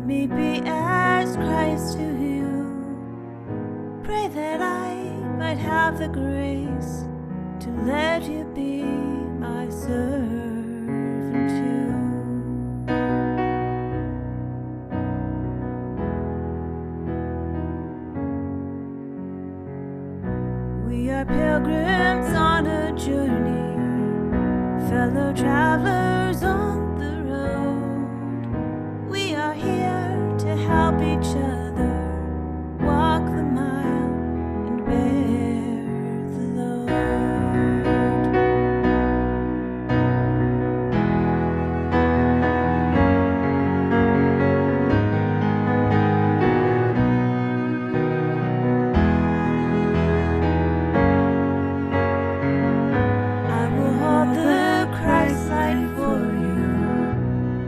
me be as Christ to you. Pray that I might have the grace to let you be my servant too. We are pilgrims on a journey, fellow travelers on the road. We are here to help each other walk the mile and bear the load. I will hold the Christ light for you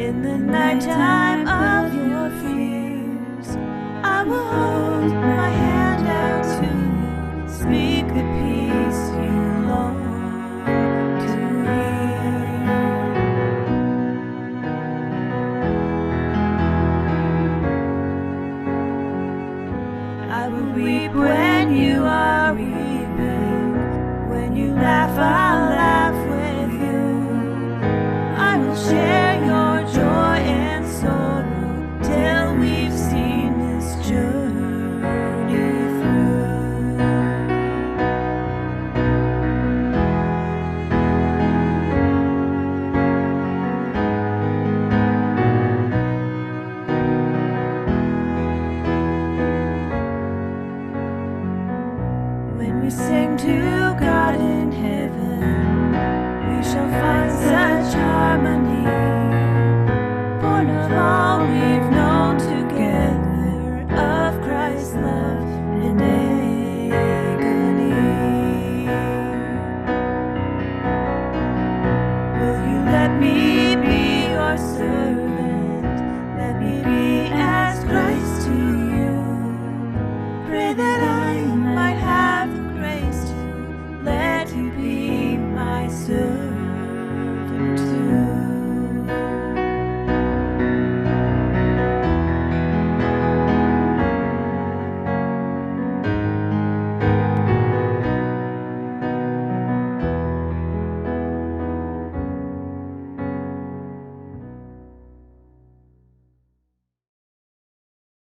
in the nighttime of your fears. I will hold my hand out to you, speak the peace you long to hear. I will weep when you are weeping, when you laugh, I'll laugh with you. I will share your joy and sorrow till we've seen this journey through. When we sing to God in heaven, we shall find such harmony, born of all we've known together, of Christ's love and agony. Will you let me be your servant? Let me be as Christ to you. Pray that I might have the grace to let you be my servant too.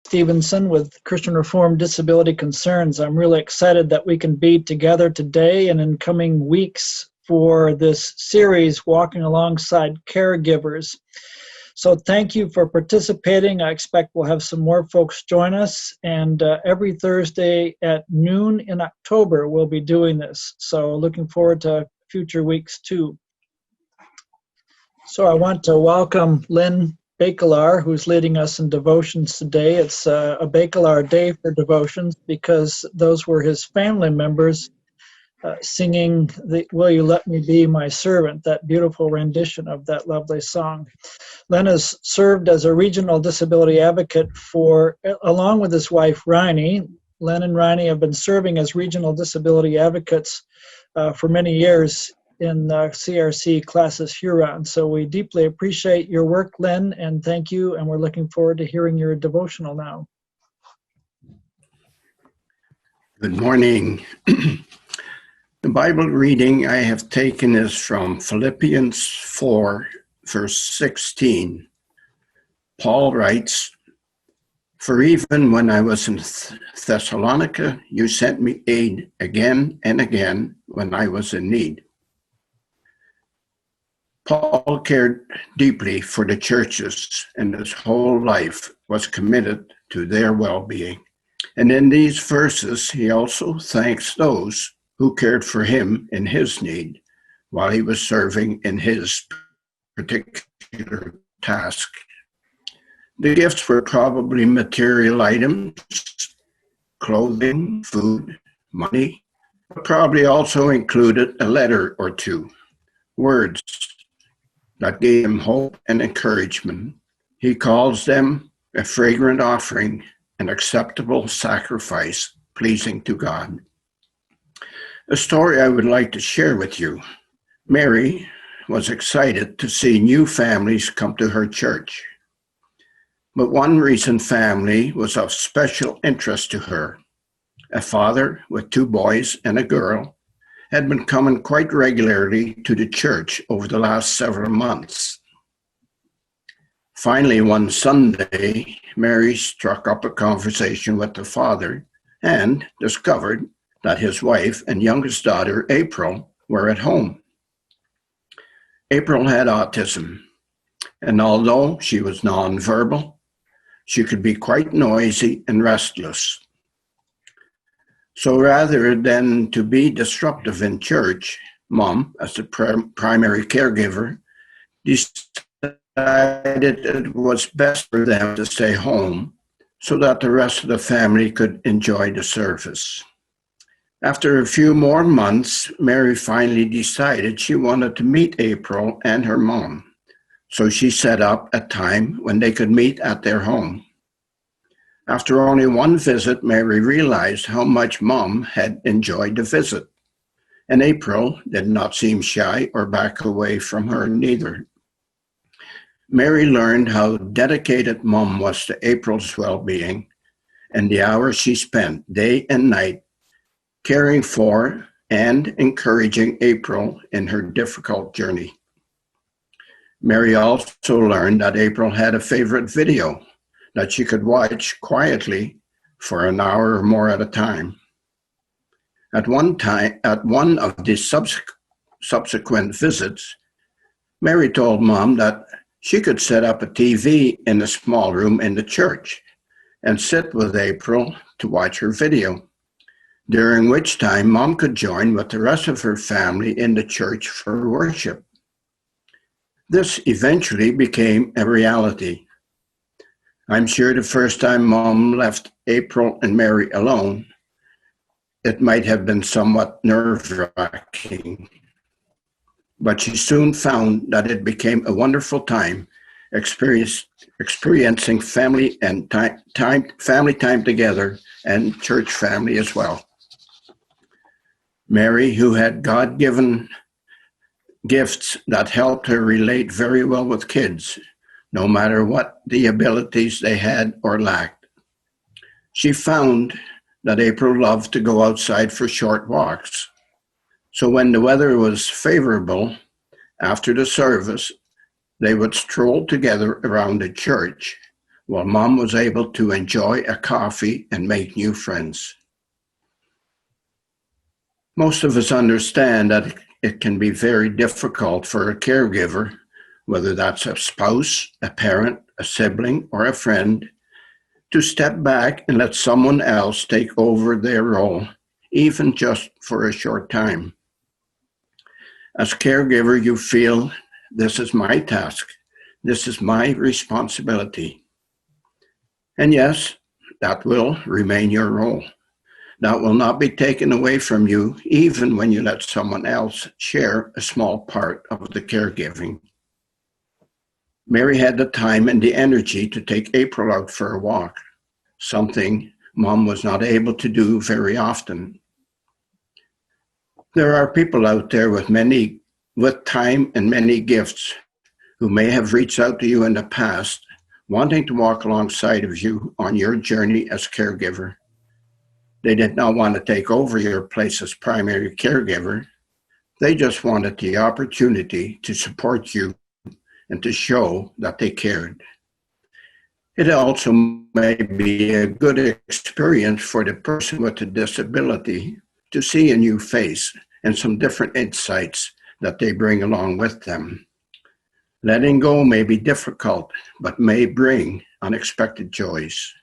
Stevenson with Christian Reformed Disability Concerns. I'm really excited that we can be together today and in coming weeks for this series, Walking Alongside Caregivers. So thank you for participating. I expect we'll have some more folks join us, and every Thursday at noon in October we'll be doing this. So looking forward to future weeks too. So I want to welcome Lynn Bacalar, who's leading us in devotions today. It's a Bacalar day for devotions because those were his family members singing the Will You Let Me Be My Servant, that beautiful rendition of that lovely song. Len has served as a regional disability advocate along with his wife, Riney. Len and Riney have been serving as regional disability advocates for many years in CRC Classes Huron. So we deeply appreciate your work, Len, and thank you, and we're looking forward to hearing your devotional now. Good morning. The Bible reading I have taken is from Philippians 4, verse 16. Paul writes, "For even when I was in Thessalonica, you sent me aid again and again when I was in need." Paul cared deeply for the churches, and his whole life was committed to their well-being. And in these verses, he also thanks those who cared for him in his need while he was serving in his particular task. The gifts were probably material items, clothing, food, money, but probably also included a letter or two, words that gave him hope and encouragement. He calls them a fragrant offering, an acceptable sacrifice pleasing to God. A story I would like to share with you. Mary was excited to see new families come to her church. But one recent family was of special interest to her. A father with 2 boys and a girl had been coming quite regularly to the church over the last several months. Finally, one Sunday, Mary struck up a conversation with the father and discovered that his wife and youngest daughter, April, were at home. April had autism, and although she was nonverbal, she could be quite noisy and restless. So rather than to be disruptive in church, Mom, as the primary caregiver, decided it was best for them to stay home so that the rest of the family could enjoy the service. After a few more months, Mary finally decided she wanted to meet April and her mom, so she set up a time when they could meet at their home. After only one visit, Mary realized how much Mom had enjoyed the visit, and April did not seem shy or back away from her neither. Mary learned how dedicated Mom was to April's well-being and the hours she spent day and night caring for and encouraging April in her difficult journey. Mary also learned that April had a favorite video that she could watch quietly for an hour or more at a time. At one of the subsequent visits, Mary told Mom that she could set up a TV in a small room in the church and sit with April to watch her video, during which time Mom could join with the rest of her family in the church for worship. This eventually became a reality. I'm sure the first time Mom left April and Mary alone, it might have been somewhat nerve-wracking. But she soon found that it became a wonderful time experiencing family and family time together and church family as well. Mary, who had God-given gifts that helped her relate very well with kids, no matter what the abilities they had or lacked. She found that April loved to go outside for short walks. So when the weather was favorable, after the service, they would stroll together around the church while Mom was able to enjoy a coffee and make new friends. Most of us understand that it can be very difficult for a caregiver, whether that's a spouse, a parent, a sibling, or a friend, to step back and let someone else take over their role, even just for a short time. As caregiver, you feel, this is my task, this is my responsibility. And yes, that will remain your role. That will not be taken away from you, even when you let someone else share a small part of the caregiving. Mary had the time and the energy to take April out for a walk, something Mom was not able to do very often. There are people out there with time and many gifts who may have reached out to you in the past, wanting to walk alongside of you on your journey as caregiver. They did not want to take over your place as primary caregiver. They just wanted the opportunity to support you and to show that they cared. It also may be a good experience for the person with a disability to see a new face and some different insights that they bring along with them. Letting go may be difficult, but may bring unexpected joys.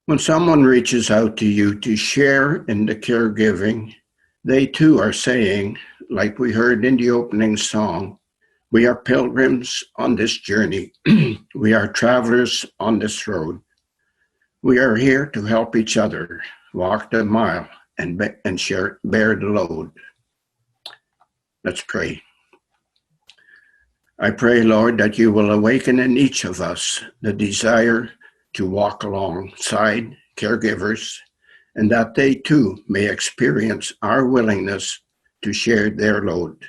When someone reaches out to you to share in the caregiving, they too are saying, like we heard in the opening song, we are pilgrims on this journey. We are travelers on this road. We are here to help each other walk the mile and bear the load. Let's pray. I pray, Lord, that you will awaken in each of us the desire to walk alongside caregivers, and that they too may experience our willingness to share their load.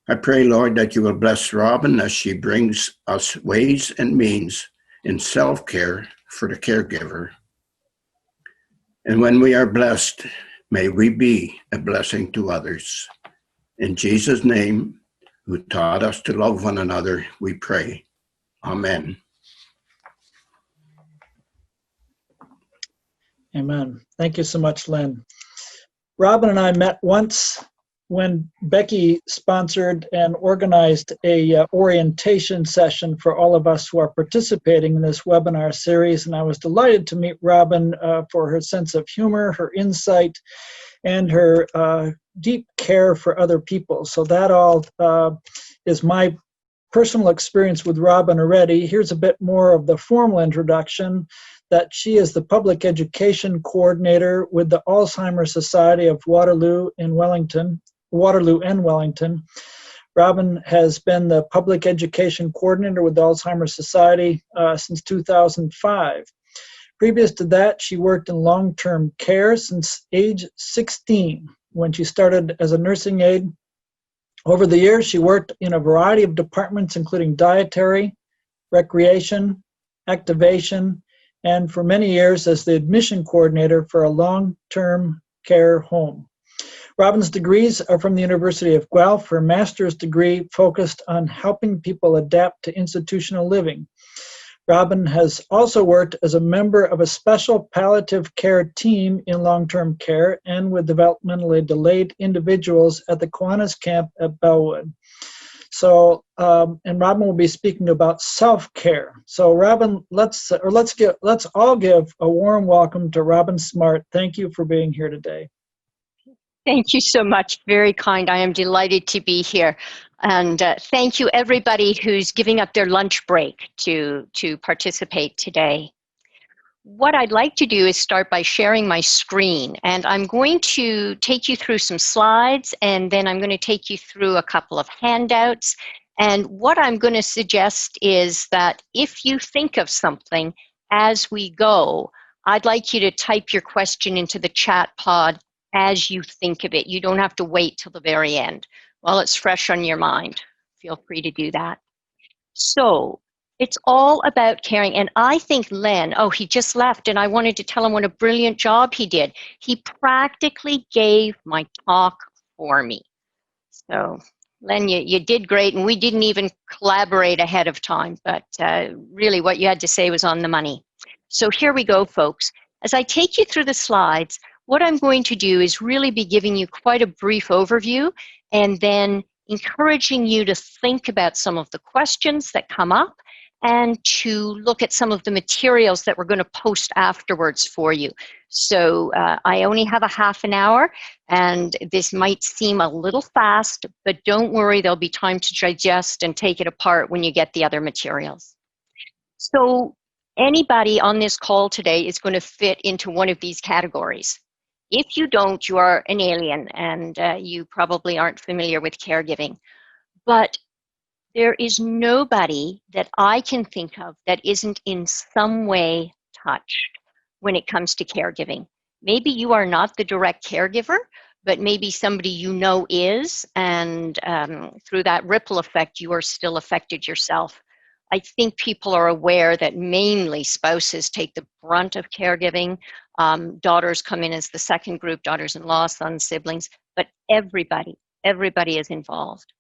I pray, Lord, that you will bless Robin as she brings us ways and means in self-care for the caregiver. And when we are blessed, may we be a blessing to others. In Jesus' name, who taught us to love one another, we pray. Amen. Amen. Thank you so much, Lynn. Robin and I met once when Becky sponsored and organized a orientation session for all of us who are participating in this webinar series, and I was delighted to meet Robin for her sense of humor, her insight, and her deep care for other people. So that all is my personal experience with Robin already. Here's a bit more of the formal introduction, that she is the public education coordinator with the Alzheimer's Society of Waterloo and Wellington. Robin has been the public education coordinator with the Alzheimer's Society since 2005. Previous to that, she worked in long-term care since age 16, when she started as a nursing aide. Over the years, she worked in a variety of departments, including dietary, recreation, activation, and for many years as the admission coordinator for a long-term care home. Robin's degrees are from the University of Guelph. Her master's degree focused on helping people adapt to institutional living. Robin has also worked as a member of a special palliative care team in long-term care and with developmentally delayed individuals at the Kiwanis camp at Bellwood. So, and Robin will be speaking about self-care. So, Robin, let's all give a warm welcome to Robin Smart. Thank you for being here today. Thank you so much. Very kind. I am delighted to be here. And thank you, everybody who's giving up their lunch break to participate today. What I'd like to do is start by sharing my screen. And I'm going to take you through some slides, and then I'm going to take you through a couple of handouts. And what I'm going to suggest is that if you think of something as we go, I'd like you to type your question into the chat pod as you think of it. You don't have to wait till the very end. While it's fresh on your mind, feel free to do that. So it's all about caring. And I think Len, oh, he just left, and I wanted to tell him what a brilliant job he did. He practically gave my talk for me. So Len, you did great, and we didn't even collaborate ahead of time, but really what you had to say was on the money. So here we go, folks. As I take you through the slides, what I'm going to do is really be giving you quite a brief overview and then encouraging you to think about some of the questions that come up and to look at some of the materials that we're going to post afterwards for you. So I only have a half an hour, and this might seem a little fast, but don't worry, there'll be time to digest and take it apart when you get the other materials. So anybody on this call today is going to fit into one of these categories. If you don't, you are an alien, and you probably aren't familiar with caregiving. But there is nobody that I can think of that isn't in some way touched when it comes to caregiving. Maybe you are not the direct caregiver, but maybe somebody you know is, and through that ripple effect, you are still affected yourself. I think people are aware that mainly spouses take the brunt of caregiving. Daughters come in as the second group, daughters-in-law, sons, siblings, but everybody is involved.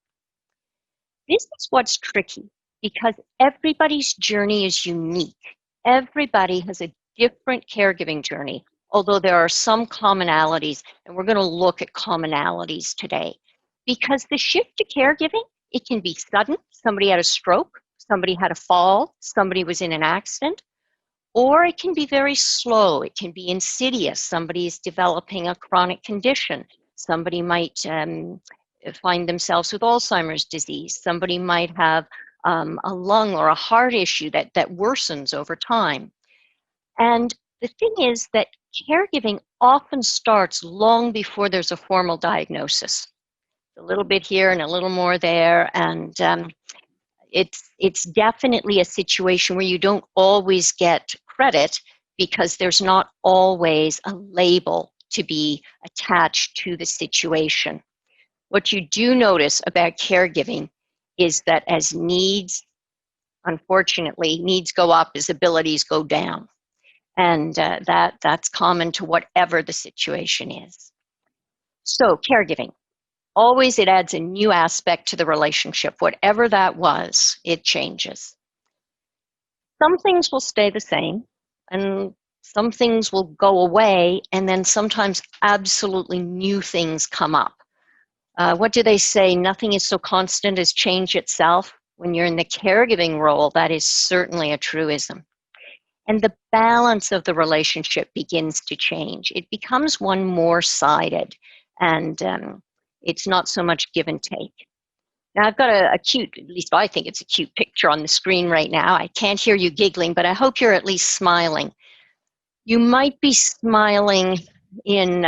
This is what's tricky, because everybody's journey is unique. Everybody has a different caregiving journey, although there are some commonalities, and we're going to look at commonalities today. Because the shift to caregiving, it can be sudden. Somebody had a stroke, somebody had a fall, somebody was in an accident, or it can be very slow. It can be insidious. Somebody is developing a chronic condition. Somebody might find themselves with Alzheimer's disease. Somebody might have a lung or a heart issue that worsens over time. And the thing is that caregiving often starts long before there's a formal diagnosis. A little bit here and a little more there, and it's definitely a situation where you don't always get credit because there's not always a label to be attached to the situation. What you do notice about caregiving is that as needs, unfortunately, needs go up as abilities go down. And that's common to whatever the situation is. So caregiving, always it adds a new aspect to the relationship. Whatever that was, it changes. Some things will stay the same, and some things will go away, and then sometimes absolutely new things come up. What do they say? Nothing is so constant as change itself. When you're in the caregiving role, that is certainly a truism. And the balance of the relationship begins to change. It becomes one more sided, and it's not so much give and take. Now, I've got a cute, at least I think it's a cute picture on the screen right now. I can't hear you giggling, but I hope you're at least smiling. You might be smiling in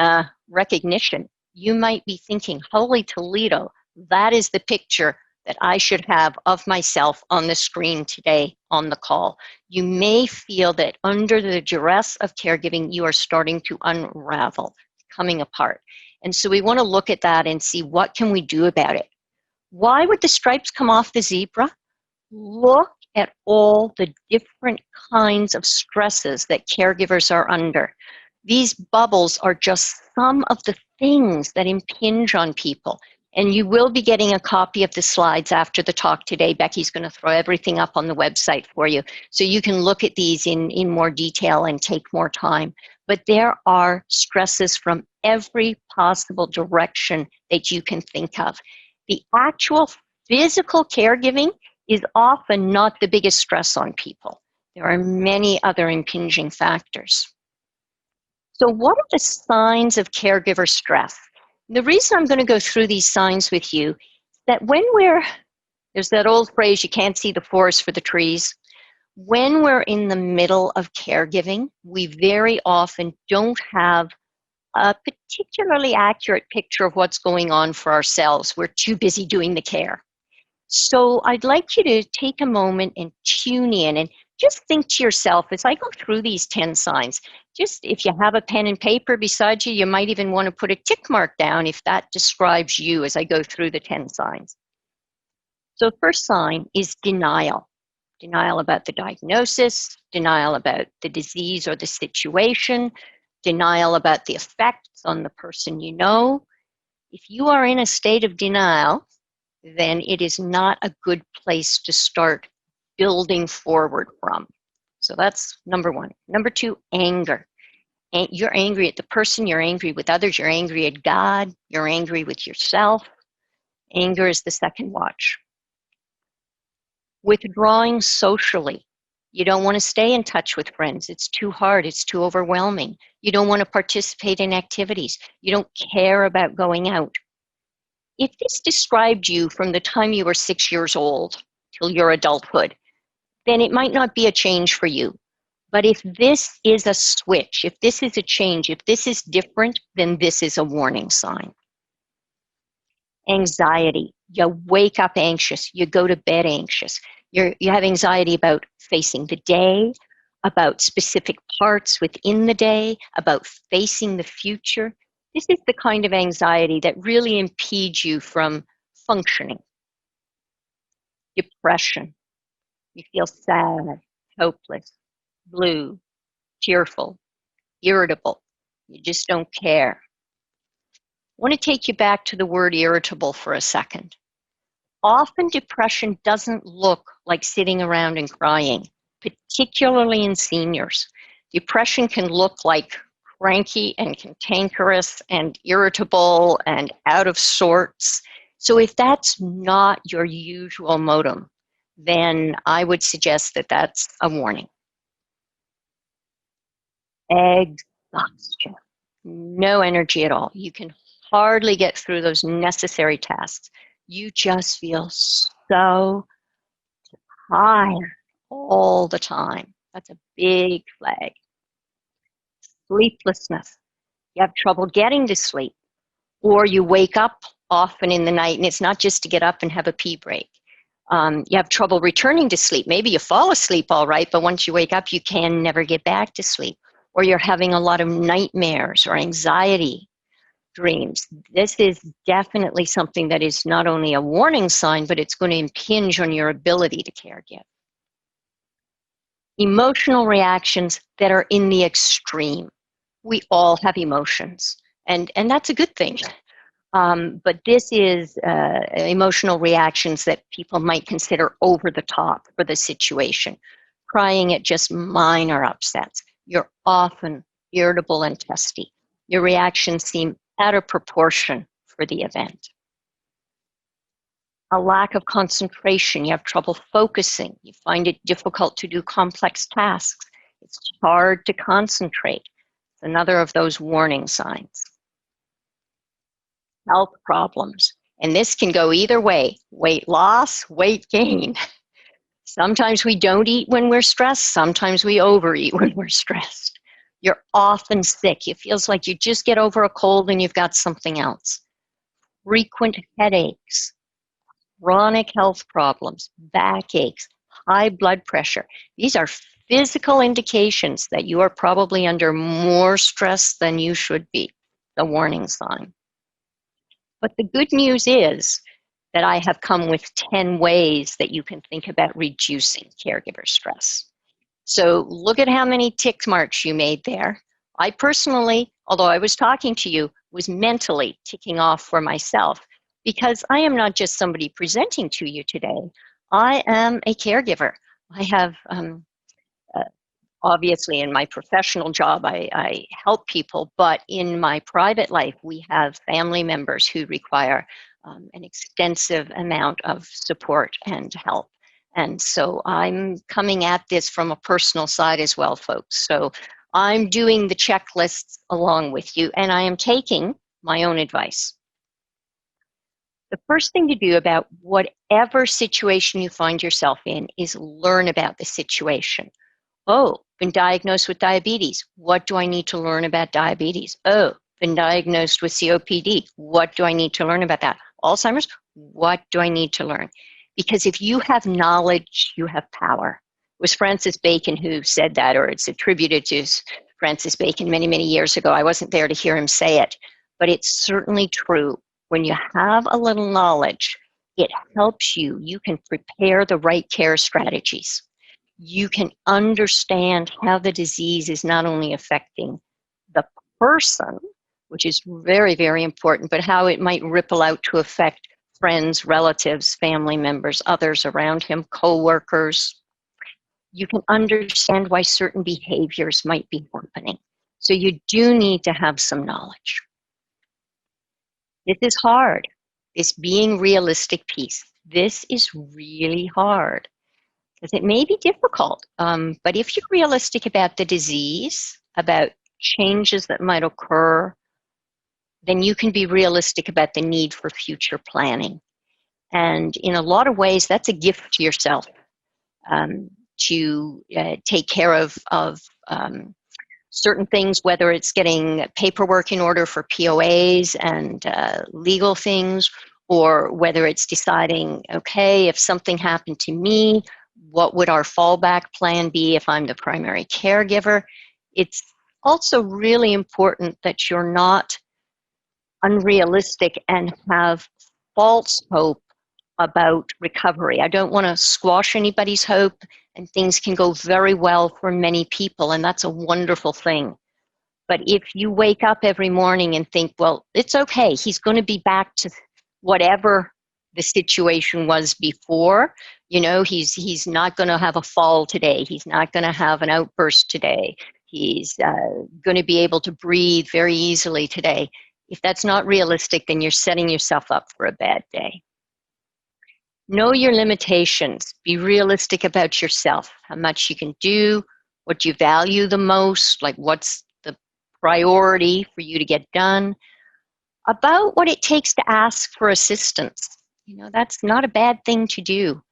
recognition. You might be thinking, holy Toledo, that is the picture that I should have of myself on the screen today on the call. You may feel that under the duress of caregiving, you are starting to unravel, coming apart. And so we want to look at that and see what can we do about it. Why would the stripes come off the zebra? Look at all the different kinds of stresses that caregivers are under. These bubbles are just some of the things that impinge on people. And you will be getting a copy of the slides after the talk today. Becky's going to throw everything up on the website for you, so you can look at these in more detail and take more time. But there are stresses from every possible direction that you can think of. The actual physical caregiving is often not the biggest stress on people. There are many other impinging factors. So what are the signs of caregiver stress? The reason I'm going to go through these signs with you is that when there's that old phrase, you can't see the forest for the trees. When we're in the middle of caregiving, we very often don't have a particularly accurate picture of what's going on for ourselves. We're too busy doing the care. So I'd like you to take a moment and tune in and just think to yourself as I go through these 10 signs. Just if you have a pen and paper beside you, you might even want to put a tick mark down if that describes you as I go through the 10 signs. So first sign is denial. Denial about the diagnosis, denial about the disease or the situation, denial about the effects on the person you know. If you are in a state of denial, then it is not a good place to start building forward from. So that's number one. Number two, anger. You're angry at the person, you're angry with others, you're angry at God, you're angry with yourself. Anger is the second watch. Withdrawing socially. You don't want to stay in touch with friends. It's too hard. It's too overwhelming. You don't want to participate in activities. You don't care about going out. If this described you from the time you were 6 years old till your adulthood, then it might not be a change for you. But if this is a switch, if this is a change, if this is different, then this is a warning sign. Anxiety. You wake up anxious. You go to bed anxious. You have anxiety about facing the day, about specific parts within the day, about facing the future. This is the kind of anxiety that really impedes you from functioning. Depression. You feel sad, hopeless, blue, tearful, irritable. You just don't care. I want to take you back to the word irritable for a second. Often depression doesn't look like sitting around and crying, particularly in seniors. Depression can look like cranky and cantankerous and irritable and out of sorts. So if that's not your usual modem, then I would suggest that that's a warning. Exhaustion. No energy at all. You can hardly get through those necessary tasks. You just feel so tired all the time. That's a big flag. Sleeplessness. You have trouble getting to sleep, or you wake up often in the night, and it's not just to get up and have a pee break. You have trouble returning to sleep. Maybe you fall asleep all right, but once you wake up, you can never get back to sleep. Or you're having a lot of nightmares or anxiety. extremes. This is definitely something that is not only a warning sign, but it's going to impinge on your ability to caregive. Emotional reactions that are in the extreme. We all have emotions, and that's a good thing. But this is emotional reactions that people might consider over the top for the situation. Crying at just minor upsets. You're often irritable and testy. Your reactions seem out of proportion for the event. A lack of concentration. You have trouble focusing. You find it difficult to do complex tasks. It's hard to concentrate. It's another of those warning signs. Health problems. And this can go either way. Weight loss, weight gain. Sometimes we don't eat when we're stressed. Sometimes we overeat when we're stressed. You're often sick. It feels like you just get over a cold and you've got something else. Frequent headaches, chronic health problems, backaches, high blood pressure. These are physical indications that you are probably under more stress than you should be, the warning sign. But the good news is that I have come with 10 ways that you can think about reducing caregiver stress. So look at how many tick marks you made there. I personally, although I was talking to you, was mentally ticking off for myself because I am not just somebody presenting to you today. I am a caregiver. I have obviously in my professional job, I help people, but in my private life, we have family members who require an extensive amount of support and help. And so I'm coming at this from a personal side as well, folks. So I'm doing the checklists along with you, and I am taking my own advice. The first thing to do about whatever situation you find yourself in is learn about the situation. Oh, been diagnosed with diabetes. What do I need to learn about diabetes? Oh, been diagnosed with COPD. What do I need to learn about that? Alzheimer's. What do I need to learn? Because if you have knowledge, you have power. It was Francis Bacon who said that, or it's attributed to Francis Bacon many, many years ago. I wasn't there to hear him say it, but it's certainly true. When you have a little knowledge, it helps you. You can prepare the right care strategies. You can understand how the disease is not only affecting the person, which is very, very important, but how it might ripple out to affect friends, relatives, family members, others around him, co-workers. You can understand why certain behaviors might be happening. So you do need to have some knowledge. This is hard. This being realistic piece. This is really hard. Because it may be difficult, but if you're realistic about the disease, about changes that might occur, then you can be realistic about the need for future planning. And in a lot of ways, that's a gift to yourself to take care of certain things, whether it's getting paperwork in order for POAs and legal things, or whether it's deciding, okay, if something happened to me, what would our fallback plan be if I'm the primary caregiver? It's also really important that you're not unrealistic and have false hope about recovery. I don't want to squash anybody's hope, and things can go very well for many people, and that's a wonderful thing. But if you wake up every morning and think, well, it's okay, he's going to be back to whatever the situation was before, you know, he's not going to have a fall today, he's not going to have an outburst today, he's going to be able to breathe very easily today. If that's not realistic, then you're setting yourself up for a bad day. Know your limitations. Be realistic about yourself, how much you can do, what you value the most, like what's the priority for you to get done, about what it takes to ask for assistance. You know, that's not a bad thing to do.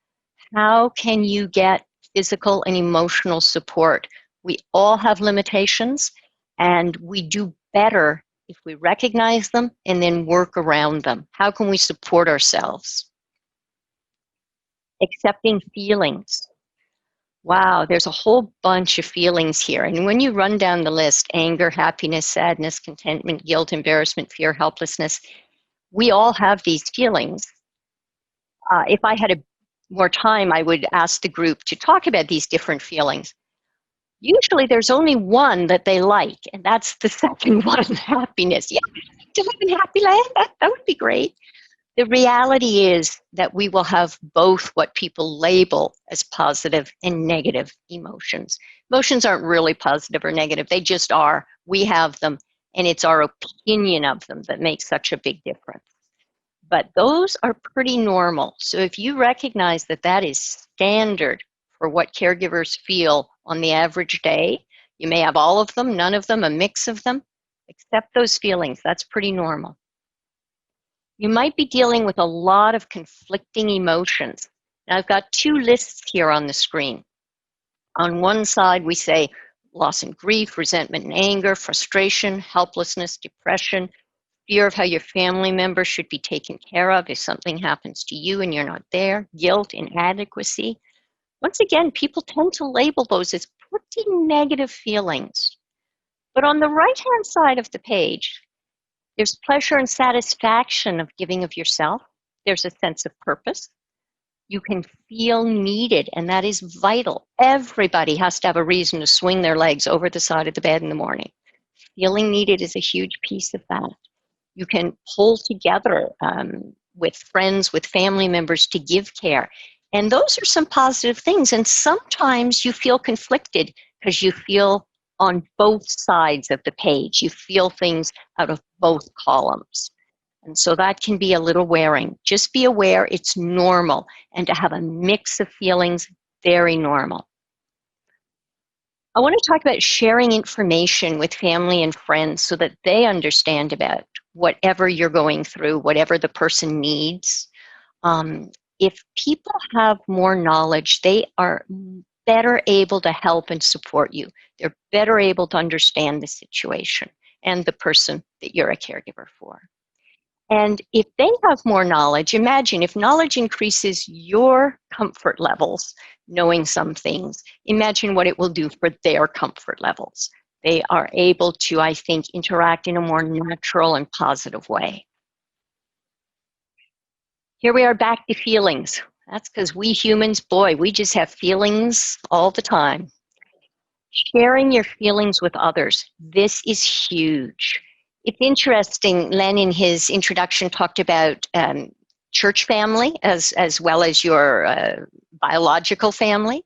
How can you get physical and emotional support? We all have limitations, and we do better if we recognize them and then work around them. How can we support ourselves? Accepting feelings. Wow, there's a whole bunch of feelings here. And when you run down the list, anger, happiness, sadness, contentment, guilt, embarrassment, fear, helplessness, we all have these feelings. If I had more time, I would ask the group to talk about these different feelings. Usually there's only one that they like, and that's the second one, happiness. Yeah, to live in happy life, that would be great. The reality is that we will have both what people label as positive and negative emotions. Emotions aren't really positive or negative, they just are. We have them, and it's our opinion of them that makes such a big difference. But those are pretty normal. So if you recognize that that is standard for what caregivers feel on the average day, you may have all of them, none of them, a mix of them, accept those feelings. That's pretty normal. You might be dealing with a lot of conflicting emotions. Now, I've got two lists here on the screen. On one side, we say loss and grief, resentment and anger, frustration, helplessness, depression, fear of how your family member should be taken care of if something happens to you and you're not there, guilt, inadequacy. Once again, people tend to label those as pretty negative feelings. But on the right-hand side of the page, there's pleasure and satisfaction of giving of yourself. There's a sense of purpose. You can feel needed, and that is vital. Everybody has to have a reason to swing their legs over the side of the bed in the morning. Feeling needed is a huge piece of that. You can pull together with friends, with family members to give care. And those are some positive things. And sometimes you feel conflicted because you feel on both sides of the page. You feel things out of both columns. And so that can be a little wearing. Just be aware it's normal. And to have a mix of feelings, very normal. I want to talk about sharing information with family and friends so that they understand about whatever you're going through, whatever the person needs. If people have more knowledge, they are better able to help and support you. They're better able to understand the situation and the person that you're a caregiver for. And if they have more knowledge, imagine if knowledge increases your comfort levels, knowing some things, imagine what it will do for their comfort levels. They are able to, I think, interact in a more natural and positive way. Here we are back to feelings. That's because we humans, boy, we just have feelings all the time. Sharing your feelings with others. This is huge. It's interesting, Len in his introduction talked about church family as well as your biological family.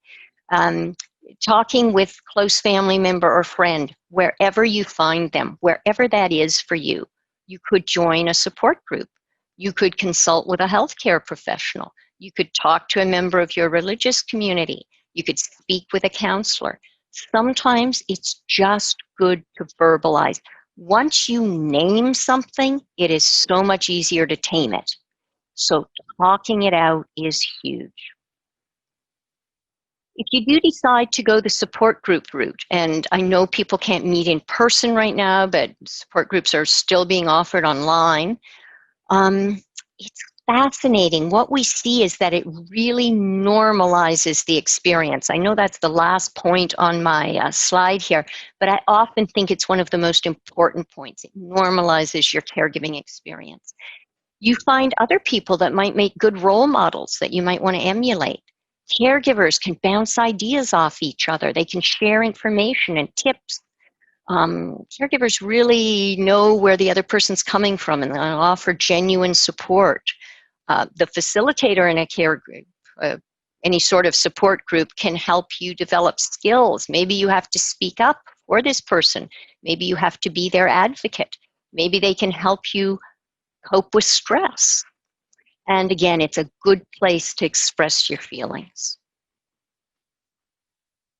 Talking with close family member or friend, wherever you find them, wherever that is for you. You could join a support group. You could consult with a healthcare professional. You could talk to a member of your religious community. You could speak with a counselor. Sometimes it's just good to verbalize. Once you name something, it is so much easier to tame it. So talking it out is huge. If you do decide to go the support group route, and I know people can't meet in person right now, but support groups are still being offered online, it's fascinating. What we see is that it really normalizes the experience. I know that's the last point on my slide here, but I often think it's one of the most important points. It normalizes your caregiving experience. You find other people that might make good role models that you might want to emulate. Caregivers can bounce ideas off each other. They can share information and tips. Caregivers really know where the other person's coming from and offer genuine support. The facilitator in a care group, any sort of support group, can help you develop skills. Maybe you have to speak up for this person. Maybe you have to be their advocate. Maybe they can help you cope with stress. And again, it's a good place to express your feelings.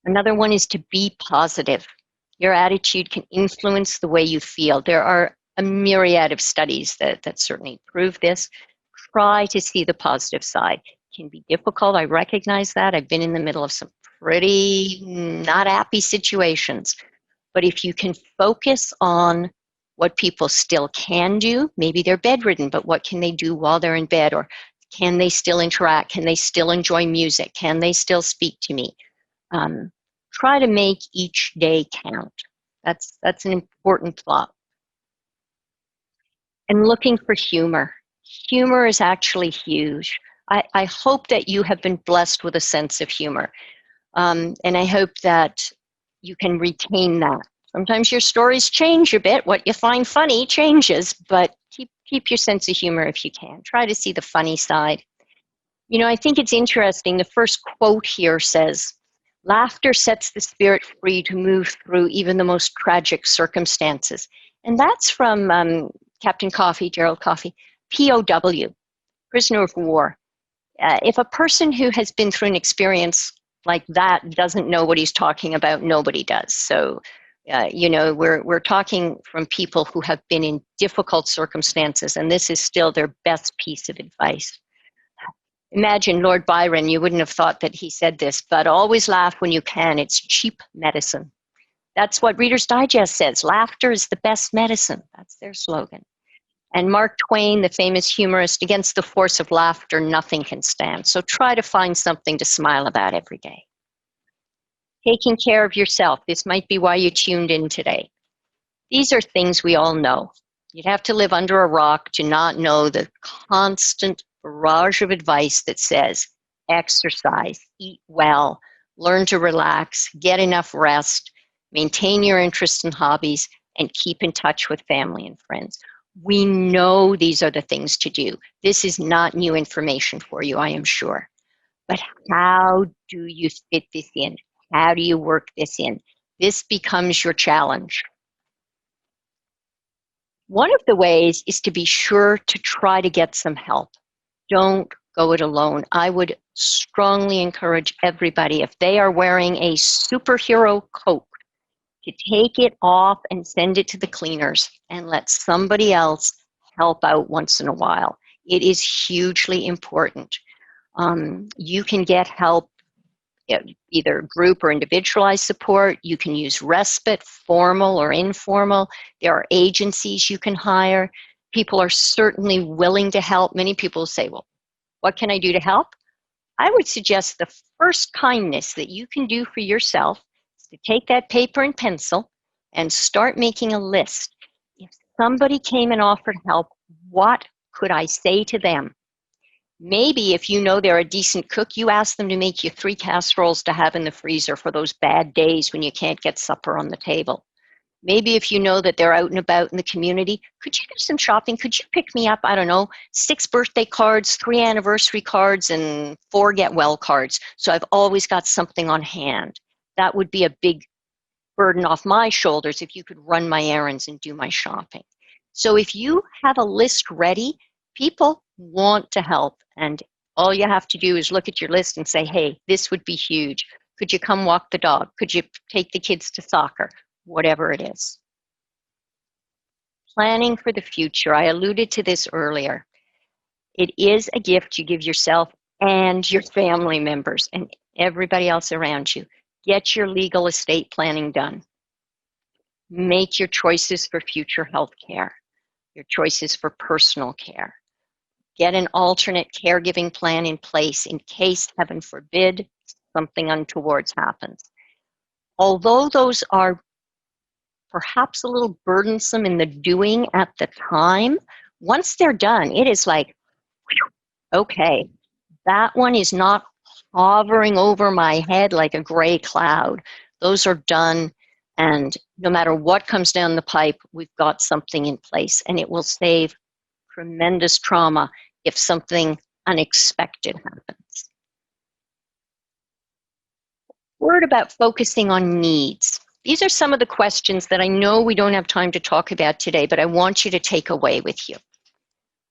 Another one is to be positive. Your attitude can influence the way you feel. There are a myriad of studies that certainly prove this. Try to see the positive side. It can be difficult, I recognize that. I've been in the middle of some pretty not happy situations. But if you can focus on what people still can do, maybe they're bedridden, but what can they do while they're in bed? Or can they still interact? Can they still enjoy music? Can they still speak to me? Try to make each day count. That's an important thought. And looking for humor. Humor is actually huge. I hope that you have been blessed with a sense of humor. And I hope that you can retain that. Sometimes your stories change a bit. What you find funny changes, but keep your sense of humor if you can. Try to see the funny side. You know, I think it's interesting. The first quote here says, "Laughter sets the spirit free to move through even the most tragic circumstances." And that's from Captain Coffey, Gerald Coffey, POW, prisoner of war. If a person who has been through an experience like that doesn't know what he's talking about, nobody does. So, you know, we're talking from people who have been in difficult circumstances, and this is still their best piece of advice. Imagine Lord Byron, you wouldn't have thought that he said this, but always laugh when you can. It's cheap medicine. That's what Reader's Digest says. Laughter is the best medicine. That's their slogan. And Mark Twain, the famous humorist, against the force of laughter, nothing can stand. So try to find something to smile about every day. Taking care of yourself. This might be why you tuned in today. These are things we all know. You'd have to live under a rock to not know the constant barrage of advice that says exercise, eat well, learn to relax, get enough rest, maintain your interests and hobbies, and keep in touch with family and friends. We know these are the things to do. This is not new information for you, I am sure. But how do you fit this in? How do you work this in? This becomes your challenge. One of the ways is to be sure to try to get some help. Don't go it alone. I would strongly encourage everybody, if they are wearing a superhero coat, to take it off and send it to the cleaners and let somebody else help out once in a while. It is hugely important. You can get help, either group or individualized support. You can use respite, formal or informal. There are agencies you can hire. People are certainly willing to help. Many people say, well, what can I do to help? I would suggest the first kindness that you can do for yourself is to take that paper and pencil and start making a list. If somebody came and offered help, what could I say to them? Maybe if you know they're a decent cook, you ask them to make you 3 casseroles to have in the freezer for those bad days when you can't get supper on the table. Maybe if you know that they're out and about in the community, could you do some shopping? Could you pick me up, I don't know, 6 birthday cards, 3 anniversary cards, and 4 get well cards? So I've always got something on hand. That would be a big burden off my shoulders if you could run my errands and do my shopping. So if you have a list ready, people want to help. And all you have to do is look at your list and say, hey, this would be huge. Could you come walk the dog? Could you take the kids to soccer? Whatever it is. Planning for the future. I alluded to this earlier. It is a gift you give yourself and your family members and everybody else around you. Get your legal estate planning done. Make your choices for future health care, your choices for personal care. Get an alternate caregiving plan in place in case, heaven forbid, something untoward happens. Although those are perhaps a little burdensome in the doing at the time, once they're done, it is like, okay, that one is not hovering over my head like a gray cloud. Those are done, and no matter what comes down the pipe, we've got something in place, and it will save tremendous trauma if something unexpected happens. Word about focusing on needs. These are some of the questions that I know we don't have time to talk about today, but I want you to take away with you.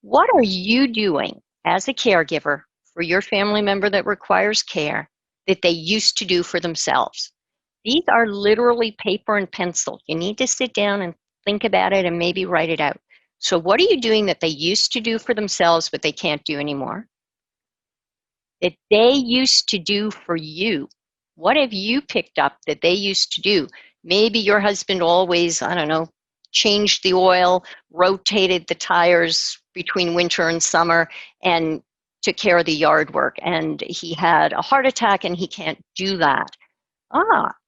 What are you doing as a caregiver for your family member that requires care that they used to do for themselves? These are literally paper and pencil. You need to sit down and think about it and maybe write it out. So what are you doing that they used to do for themselves but they can't do anymore? That they used to do for you? What have you picked up that they used to do? Maybe your husband always, I don't know, changed the oil, rotated the tires between winter and summer, and took care of the yard work. And he had a heart attack and he can't do that.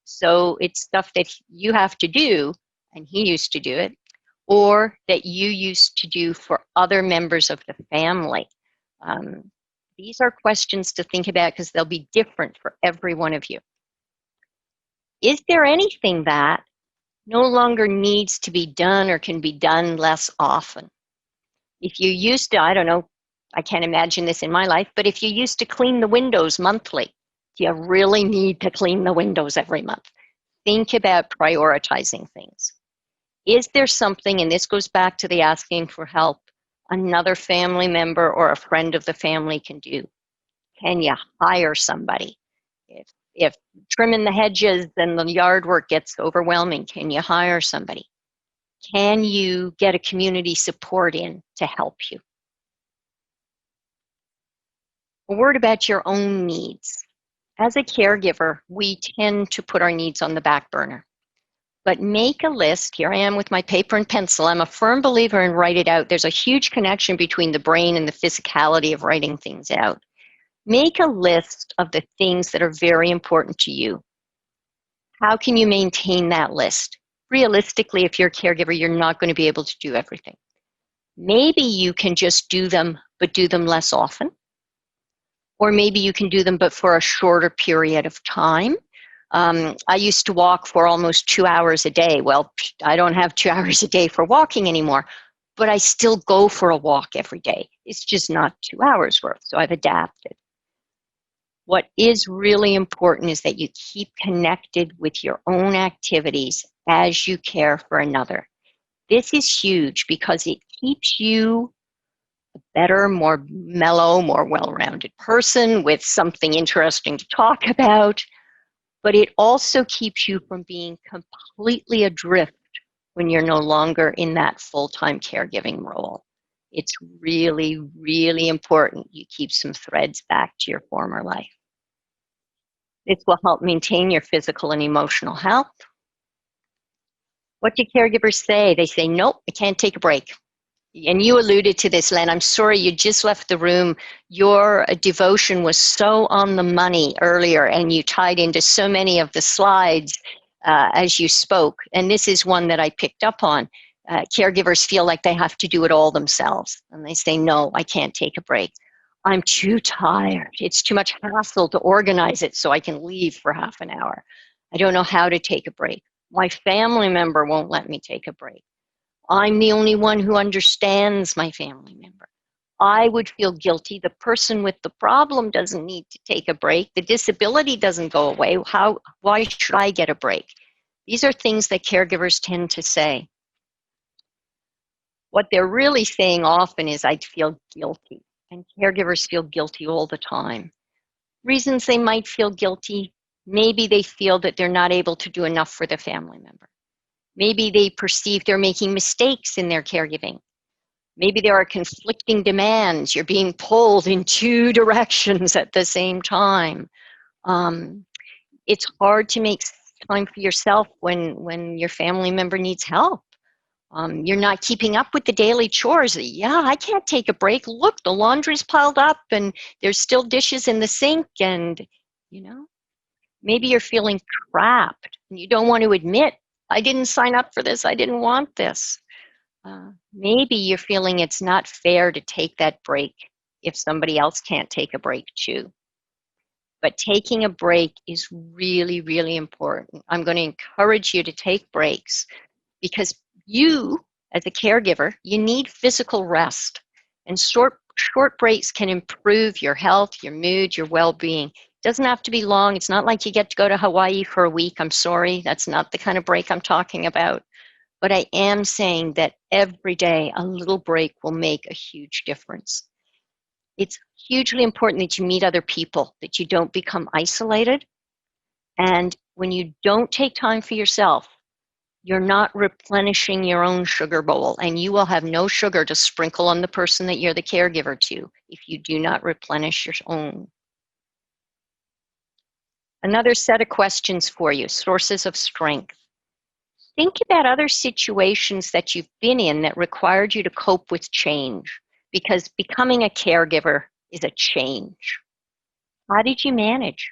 So it's stuff that you have to do, and he used to do it, or that you used to do for other members of the family. These are questions to think about because they'll be different for every one of you. Is there anything that no longer needs to be done or can be done less often? If you used to, I don't know, I can't imagine this in my life, but if you used to clean the windows monthly, do you really need to clean the windows every month? Think about prioritizing things. Is there something, and this goes back to the asking for help, another family member or a friend of the family can do? Can you hire somebody? If trimming the hedges and the yard work gets overwhelming, can you hire somebody? Can you get a community support in to help you? A word about your own needs. As a caregiver, we tend to put our needs on the back burner. But make a list. Here I am with my paper and pencil. I'm a firm believer in write it out. There's a huge connection between the brain and the physicality of writing things out. Make a list of the things that are very important to you. How can you maintain that list? Realistically, if you're a caregiver, you're not going to be able to do everything. Maybe you can just do them, but do them less often. Or maybe you can do them, but for a shorter period of time. I used to walk for almost 2 hours a day. Well, I don't have 2 hours a day for walking anymore, but I still go for a walk every day. It's just not 2 hours worth, so I've adapted. What is really important is that you keep connected with your own activities as you care for another. This is huge because it keeps you a better, more mellow, more well-rounded person with something interesting to talk about. But it also keeps you from being completely adrift when you're no longer in that full-time caregiving role. It's really, really important you keep some threads back to your former life. This will help maintain your physical and emotional health. What do caregivers say? They say, nope, I can't take a break. And you alluded to this, Len. I'm sorry you just left the room. Your devotion was so on the money earlier, and you tied into so many of the slides as you spoke. And this is one that I picked up on. Caregivers feel like they have to do it all themselves. And they say, no, I can't take a break. I'm too tired. It's too much hassle to organize it so I can leave for half an hour. I don't know how to take a break. My family member won't let me take a break. I'm the only one who understands my family member. I would feel guilty. The person with the problem doesn't need to take a break. The disability doesn't go away. Why should I get a break? These are things that caregivers tend to say. What they're really saying often is, I feel guilty. And caregivers feel guilty all the time. Reasons they might feel guilty: maybe they feel that they're not able to do enough for the family member. Maybe they perceive they're making mistakes in their caregiving. Maybe there are conflicting demands. You're being pulled in 2 directions at the same time. It's hard to make time for yourself when your family member needs help. You're not keeping up with the daily chores. Yeah, I can't take a break. Look, the laundry's piled up and there's still dishes in the sink, and, maybe you're feeling trapped and you don't want to admit, I didn't sign up for this. I didn't want this. Maybe you're feeling it's not fair to take that break if somebody else can't take a break too. But taking a break is really, really important. I'm going to encourage you to take breaks because you, as a caregiver, you need physical rest. And short breaks can improve your health, your mood, your well-being. It doesn't have to be long. It's not like you get to go to Hawaii for a week. I'm sorry, that's not the kind of break I'm talking about. But I am saying that every day a little break will make a huge difference. It's hugely important that you meet other people, that you don't become isolated. And when you don't take time for yourself, you're not replenishing your own sugar bowl, and you will have no sugar to sprinkle on the person that you're the caregiver to if you do not replenish your own. Another set of questions for you: sources of strength. Think about other situations that you've been in that required you to cope with change, because becoming a caregiver is a change. How did you manage?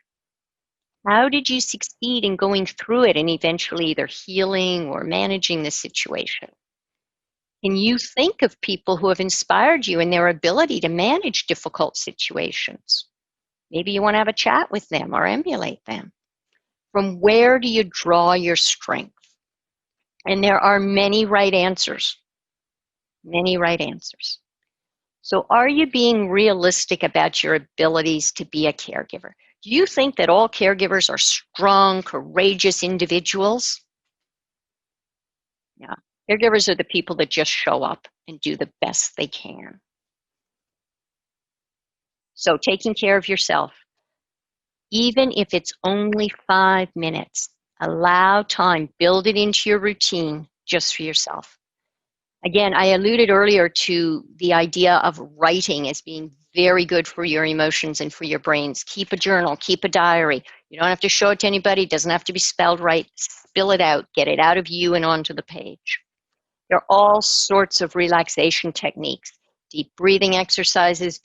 How did you succeed in going through it and eventually either healing or managing the situation? Can you think of people who have inspired you in their ability to manage difficult situations? Maybe you want to have a chat with them or emulate them. From where do you draw your strength? And there are many right answers. Many right answers. So are you being realistic about your abilities to be a caregiver? Do you think that all caregivers are strong, courageous individuals? Yeah. Caregivers are the people that just show up and do the best they can. So taking care of yourself, even if it's only 5 minutes, allow time, build it into your routine just for yourself. Again, I alluded earlier to the idea of writing as being very good for your emotions and for your brains. Keep a journal, keep a diary. You don't have to show it to anybody. It doesn't have to be spelled right. Spill it out. Get it out of you and onto the page. There are all sorts of relaxation techniques, deep breathing exercises,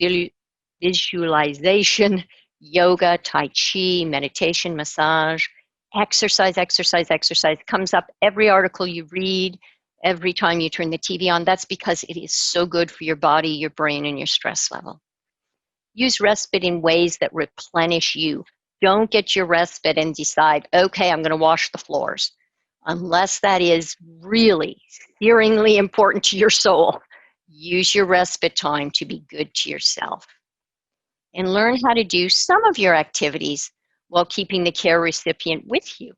visualization, yoga, tai chi, meditation, massage, exercise, exercise, exercise. Comes up every article you read, every time you turn the TV on. That's because it is so good for your body, your brain, and your stress level. Use respite in ways that replenish you. Don't get your respite and decide, okay, I'm going to wash the floors. Unless that is really searingly important to your soul, use your respite time to be good to yourself. And learn how to do some of your activities while keeping the care recipient with you.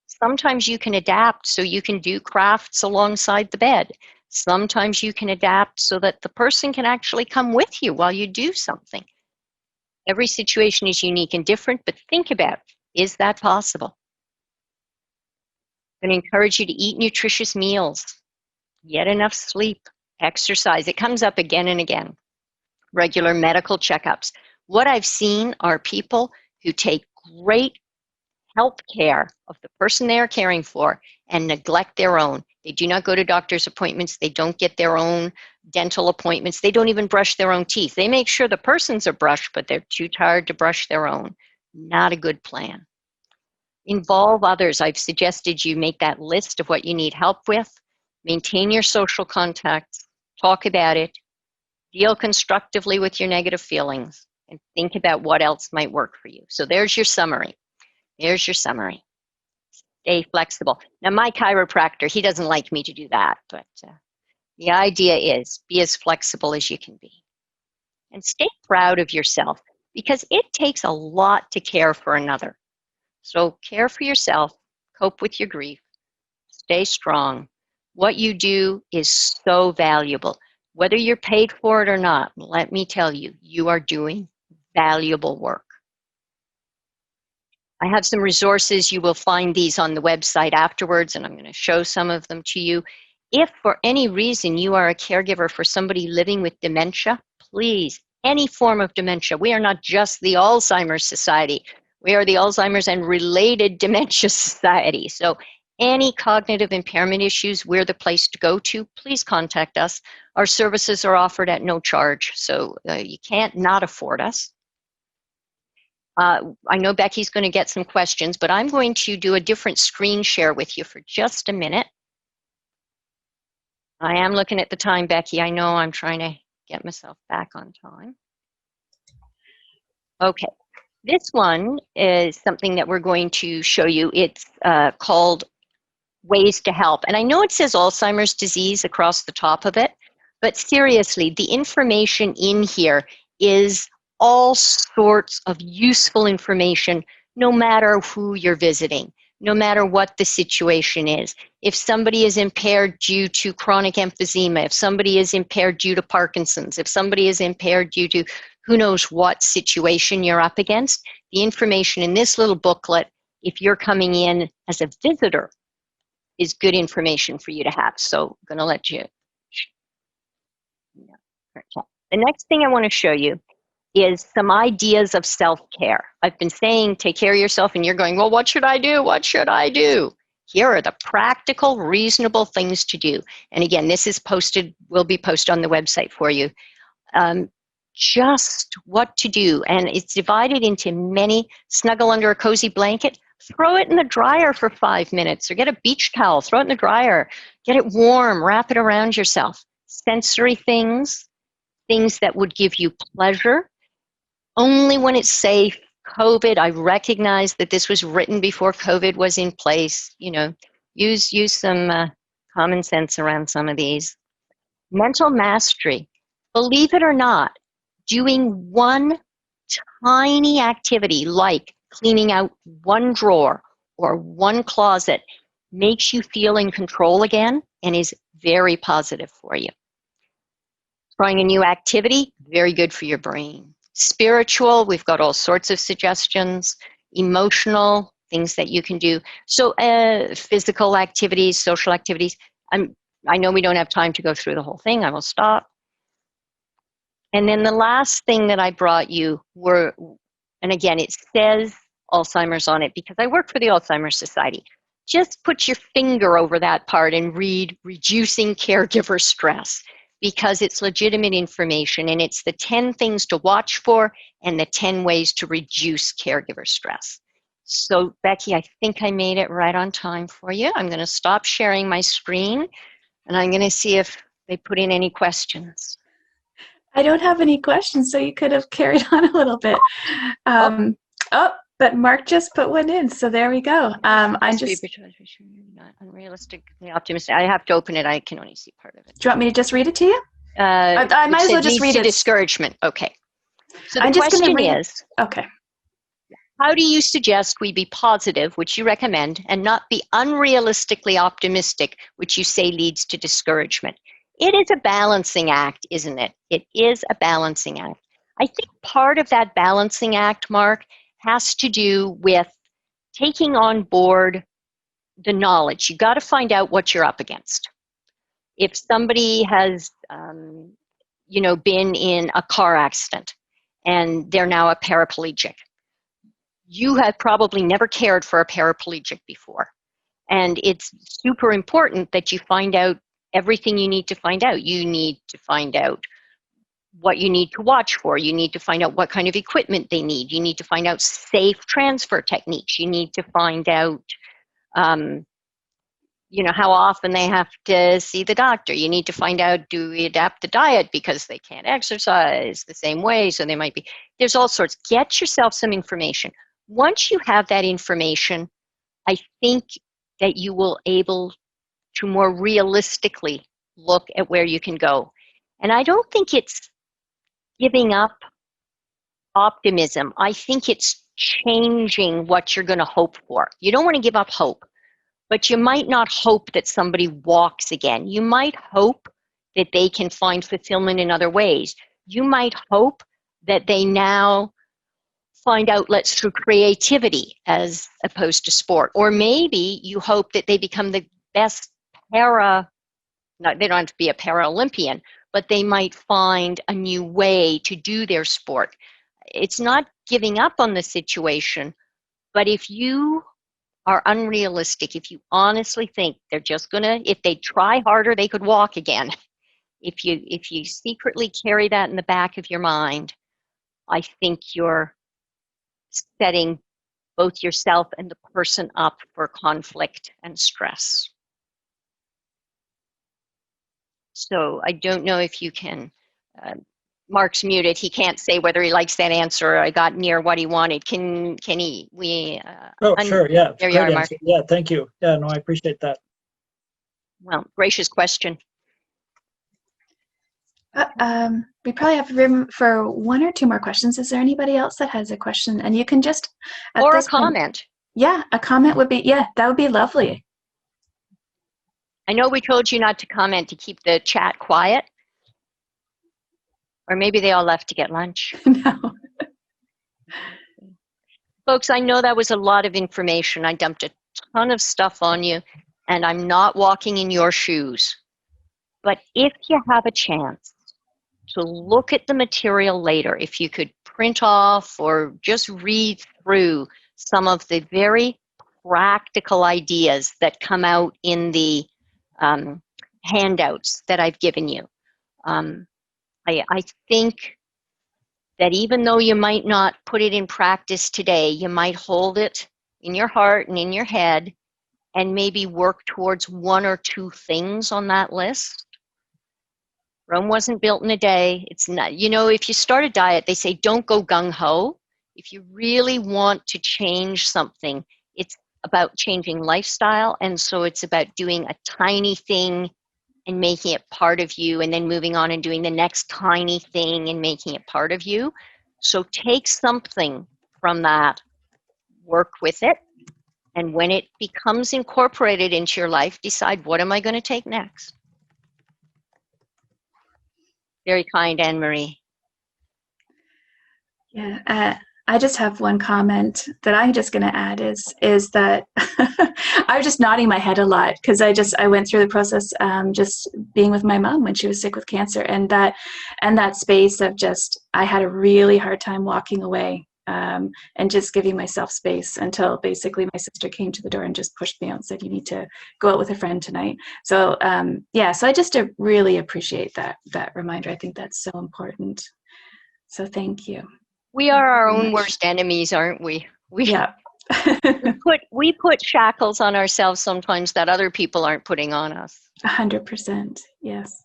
Sometimes you can adapt so you can do crafts alongside the bed. Sometimes you can adapt so that the person can actually come with you while you do something. Every situation is unique and different, but think about, is that possible? I'm going to encourage you to eat nutritious meals, get enough sleep, exercise. It comes up again and again. Regular medical checkups. What I've seen are people who take great health care of the person they are caring for and neglect their own. They do not go to doctor's appointments. They don't get their own dental appointments. They don't even brush their own teeth. They make sure the person's are brushed, but they're too tired to brush their own. Not a good plan. Involve others. I've suggested you make that list of what you need help with. Maintain your social contacts. Talk about it. Deal constructively with your negative feelings. And think about what else might work for you. So there's your summary. There's your summary. Stay flexible. Now, my chiropractor, he doesn't like me to do that, but the idea is be as flexible as you can be. And stay proud of yourself because it takes a lot to care for another. So care for yourself, cope with your grief, stay strong. What you do is so valuable. Whether you're paid for it or not, let me tell you, you are doing valuable work. I have some resources. You will find these on the website afterwards, and I'm going to show some of them to you. If for any reason you are a caregiver for somebody living with dementia, please, any form of dementia. We are not just the Alzheimer's Society. We are the Alzheimer's and Related Dementia Society. So any cognitive impairment issues, we're the place to go to. Please contact us. Our services are offered at no charge, so you can't not afford us. I know Becky's going to get some questions, but I'm going to do a different screen share with you for just a minute. I am looking at the time, Becky. I know I'm trying to get myself back on time. Okay, this one is something that we're going to show you. It's called Ways to Help. And I know it says Alzheimer's disease across the top of it, but seriously, the information in here is all sorts of useful information, no matter who you're visiting, no matter what the situation is. If somebody is impaired due to chronic emphysema, if somebody is impaired due to Parkinson's, if somebody is impaired due to who knows what situation you're up against, the information in this little booklet, if you're coming in as a visitor, is good information for you to have. So I'm going to let you. The next thing I want to show you is some ideas of self-care. I've been saying take care of yourself, and you're going, well, what should I do? What should I do? Here are the practical, reasonable things to do. And again, this is posted, will be posted on the website for you. just what to do. And it's divided into many. Snuggle under a cozy blanket, throw it in the dryer for 5 minutes, or get a beach towel, throw it in the dryer, get it warm, wrap it around yourself. Sensory things, things that would give you pleasure, only when it's safe. COVID, I recognize that this was written before COVID was in place. Use some common sense around some of these. Mental mastery. Believe it or not, doing one tiny activity like cleaning out one drawer or one closet makes you feel in control again and is very positive for you. Trying a new activity, very good for your brain. Spiritual, we've got all sorts of suggestions. Emotional, things that you can do. So physical activities, social activities. I know we don't have time to go through the whole thing. I will stop. And then the last thing that I brought you were, and again, it says Alzheimer's on it because I work for the Alzheimer's Society. Just put your finger over that part and read Reducing Caregiver Stress, because it's legitimate information, and it's the 10 things to watch for and the 10 ways to reduce caregiver stress. So Becky, I think I made it right on time for you. I'm going to stop sharing my screen, and I'm going to see if they put in any questions. I don't have any questions, so you could have carried on a little bit. But Mark just put one in, so there we go. I'm just not unrealistically optimistic. I have to open it. I can only see part of it. Do you want me to just read it to you? I might as well just read it. Discouragement. Okay. So the question is, okay. How do you suggest we be positive, which you recommend, and not be unrealistically optimistic, which you say leads to discouragement? It is a balancing act, isn't it? It is a balancing act. I think part of that balancing act, Mark, has to do with taking on board the knowledge. You got to find out what you're up against. If somebody has, been in a car accident and they're now a paraplegic, you have probably never cared for a paraplegic before. And it's super important that you find out everything you need to find out. You need to find out what you need to watch for. You need to find out what kind of equipment they need. You need to find out safe transfer techniques. You need to find out, how often they have to see the doctor. You need to find out, do we adapt the diet because they can't exercise the same way, so they might be, there's all sorts. Get yourself some information. Once you have that information, I think that you will able to more realistically look at where you can go. And I don't think it's giving up optimism. I think it's changing what you're going to hope for. You don't want to give up hope, but you might not hope that somebody walks again. You might hope that they can find fulfillment in other ways. You might hope that they now find outlets through creativity as opposed to sport. Or maybe you hope that they become the best they don't have to be a para-Olympian, but they might find a new way to do their sport. It's not giving up on the situation, but if you are unrealistic, if you honestly think they're just gonna, if they try harder, they could walk again. If you secretly carry that in the back of your mind, I think you're setting both yourself and the person up for conflict and stress. So I don't know if you can, Mark's muted. He can't say whether he likes that answer or I got near what he wanted. Can he, sure, yeah. There you are, Mark. Yeah, thank you. Yeah, no, I appreciate that. Well, gracious question. We probably have room for one or two more questions. Is there anybody else that has a question? And you can just... Or a comment. Yeah, a comment would be, that would be lovely. I know we told you not to comment, to keep the chat quiet. Or maybe they all left to get lunch. No. Folks, I know that was a lot of information. I dumped a ton of stuff on you, and I'm not walking in your shoes. But if you have a chance to look at the material later, if you could print off or just read through some of the very practical ideas that come out in the handouts that I've given you. I think that even though you might not put it in practice today, you might hold it in your heart and in your head and maybe work towards one or two things on that list. Rome wasn't built in a day. It's not, if you start a diet, they say don't go gung-ho. If you really want to change something, it's about changing lifestyle. And so it's about doing a tiny thing and making it part of you, and then moving on and doing the next tiny thing and making it part of you. So take something from that, work with it, and when it becomes incorporated into your life, decide, what am I going to take next? Very kind, Anne-Marie. Yeah, I just have one comment that I'm just going to add is that I was just nodding my head a lot because I went through the process just being with my mom when she was sick with cancer, and that space of just, I had a really hard time walking away and just giving myself space until basically my sister came to the door and just pushed me out and said, you need to go out with a friend tonight. So so I just really appreciate that reminder. I think that's so important. So thank you. We are our own worst enemies, aren't we? Yeah. we put shackles on ourselves sometimes that other people aren't putting on us. 100%. Yes.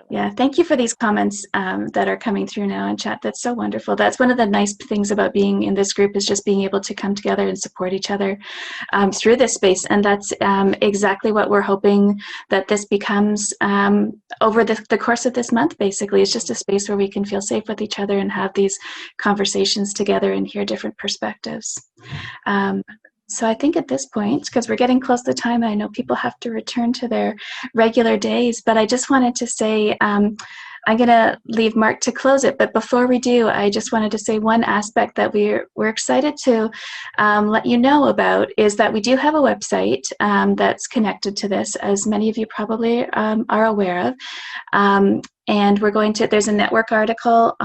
Yeah. Thank you for these comments that are coming through now in chat. That's so wonderful. That's one of the nice things about being in this group, is just being able to come together and support each other through this space. And that's exactly what we're hoping that this becomes over the course of this month. Basically, it's just a space where we can feel safe with each other and have these conversations together and hear different perspectives. So I think at this point, because we're getting close to time, and I know people have to return to their regular days, but I just wanted to say, I'm going to leave Mark to close it. But before we do, I just wanted to say one aspect that we're excited to let you know about is that we do have a website that's connected to this, as many of you probably are aware of. And there's a network article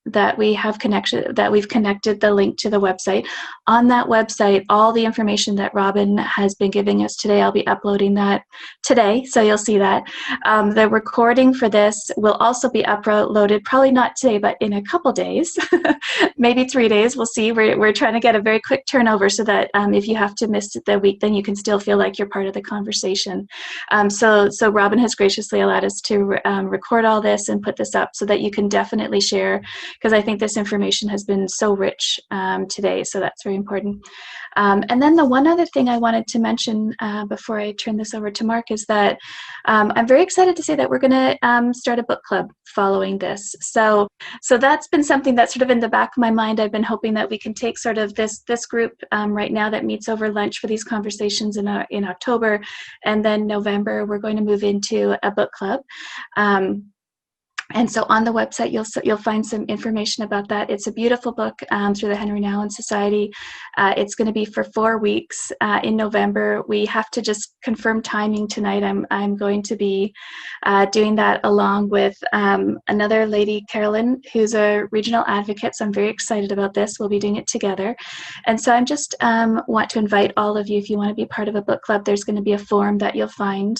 that we've connected the link to the website. On that website, all the information that Robin has been giving us today, I'll be uploading that today, so you'll see that. The recording for this will also be uploaded, probably not today, but in a couple days, maybe 3 days, we'll see. We're trying to get a very quick turnover so that if you have to miss the week, then you can still feel like you're part of the conversation. So Robin has graciously allowed us to record all this and put this up so that you can definitely share, because I think this information has been so rich today, so that's very important. And then the one other thing I wanted to mention before I turn this over to Mark is that I'm very excited to say that we're going to start a book club following this. So that's been something that's sort of in the back of my mind. I've been hoping that we can take sort of this group right now that meets over lunch for these conversations in October, and then November we're going to move into a book club. And so on the website, you'll find some information about that. It's a beautiful book through the Henry Nouwen Society. It's going to be for 4 weeks in November. We have to just confirm timing tonight. I'm going to be doing that along with another lady, Carolyn, who's a regional advocate. So I'm very excited about this. We'll be doing it together. And so I'm just want to invite all of you, if you want to be part of a book club, there's going to be a form that you'll find.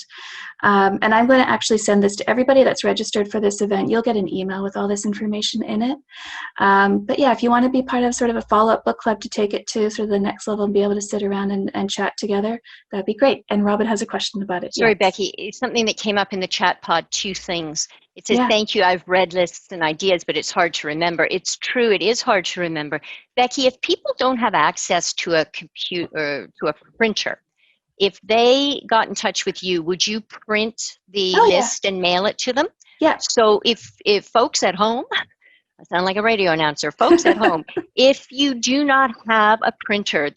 And I'm going to actually send this to everybody that's registered for this event. You'll get an email with all this information in it. But yeah, if you want to be part of sort of a follow-up book club to take it to sort of the next level and be able to sit around and chat together, that'd be great. And Robin has a question about it. Sorry, yes. Becky, it's something that came up in the chat pod, 2 things. It says, Yeah. Thank you, I've read lists and ideas, but it's hard to remember. It's true, it is hard to remember. Becky, if people don't have access to a computer, to a printer, if they got in touch with you, would you print the list and mail it to them? Yeah. So if folks at home, I sound like a radio announcer, folks at home, if you do not have a printer,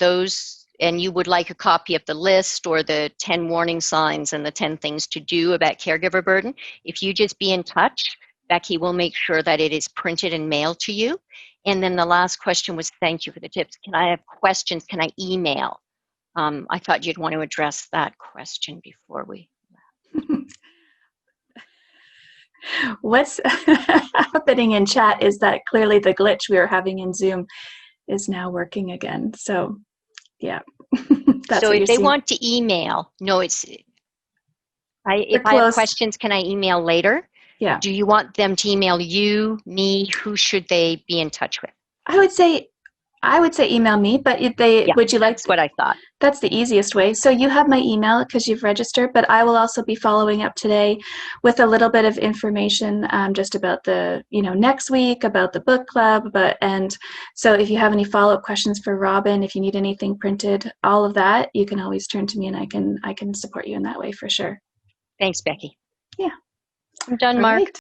and you would like a copy of the list or the 10 warning signs and the 10 things to do about caregiver burden, if you just be in touch, Becky will make sure that it is printed and mailed to you. And then the last question was, thank you for the tips. Can I have questions? Can I email? I thought you'd want to address that question before we. What's happening in chat is that clearly the glitch we were having in Zoom is now working again. So, yeah. So if they want to email, if I have questions, can I email later? Yeah. Do you want them to email you, me? Who should they be in touch with? I would say email me, but would you like That's what I thought. That's the easiest way. So you have my email because you've registered, but I will also be following up today with a little bit of information just about the, next week, about the book club. And so if you have any follow-up questions for Robin, if you need anything printed, all of that, you can always turn to me, and I can support you in that way for sure. Thanks, Becky. Yeah. I'm done, All Mark. right.